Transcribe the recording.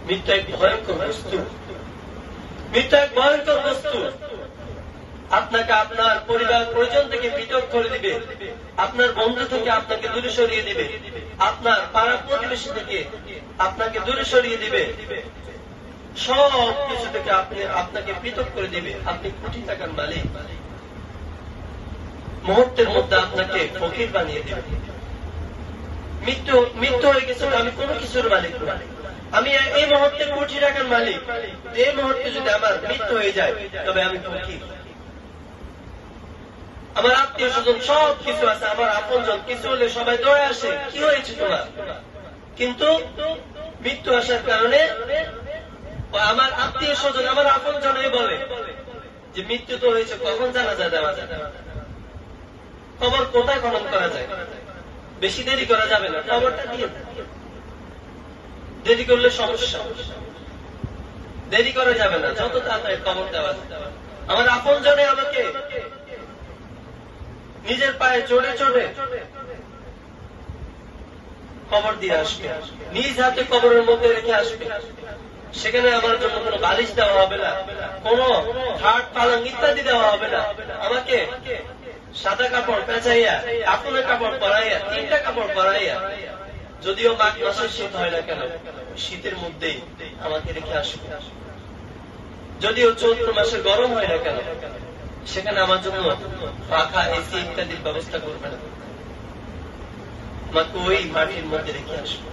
মৃত্যু এক ভয়ঙ্কর বস্তু, মৃত্যু এক ভয়ঙ্কর বস্তু। আপনাকে আপনার পরিবার পরিজন থেকে পৃথক করে দিবে, আপনার বন্ধু থেকে আপনাকে দূরে সরিয়ে দিবে, আপনার পাড়া প্রতিবেশী থেকে আপনাকে দূরে সরিয়ে দিবে, সব কিছু থেকে আপনাকে পৃথক করে দিবে। আপনি কোটি টাকার মালিক, মুহূর্তের মধ্যে আপনাকে ফকির বানিয়ে দেবে। মৃত্যু হয়ে গেছে, আমি কোনো কিছুর মালিক নই। আমি এই মুহূর্তে কোটি টাকার মালিক, এই মুহূর্তে যদি আমার মৃত্যু হয়ে যায় তবে আমি ফকির। আমার আত্মীয় স্বজন সব কিছু আছে, আমার আপনজন কিছু হলে সবাই দৌড়ে আসে, কি হয়েছে তোমার? কিন্তু মৃত্যু আসার কারণে আমার আত্মীয় স্বজন আমার আপনজন বলে যে মৃত্যু তো হয়েছে, কখন জানাজা দেওয়া যায়, খবর কোথায় খনন করা যায়, বেশি দেরি করা যাবে না, খবরটা দিয়ে দেরি করলে সমস্যা, দেরি করা যাবে না, যত তাড়াতাড়ি খবর দেওয়া যায়। আমার আপনজনে আমাকে নিজের পায়ে চড়ে চড়ে খবর দিয়ে আসবে, নিজ হাতে কবরের মধ্যে রেখে আসবে। সেখানে আমার জন্য কোনো বালিশ দেওয়া হবে না, কোন খাট পালং ইত্যাদি দেওয়া হবে না। আমাকে সাদা কাপড় পেঁচাইয়া, কাপড়ের কাপড় পরাইয়া, 3টা কাপড় পরাইয়া, যদিও মাঘ মাসের শীত হয় না কেন, শীতের মধ্যেই আমাকে রেখে আসবে। যদিও চৈত্র মাসে গরম হয় না কেন, সেখানে আমার জন্য পাখা, এসি ইত্যাদির ব্যবস্থা করবে না, আমাকে ওই মাটির মধ্যে রেখে আসবে।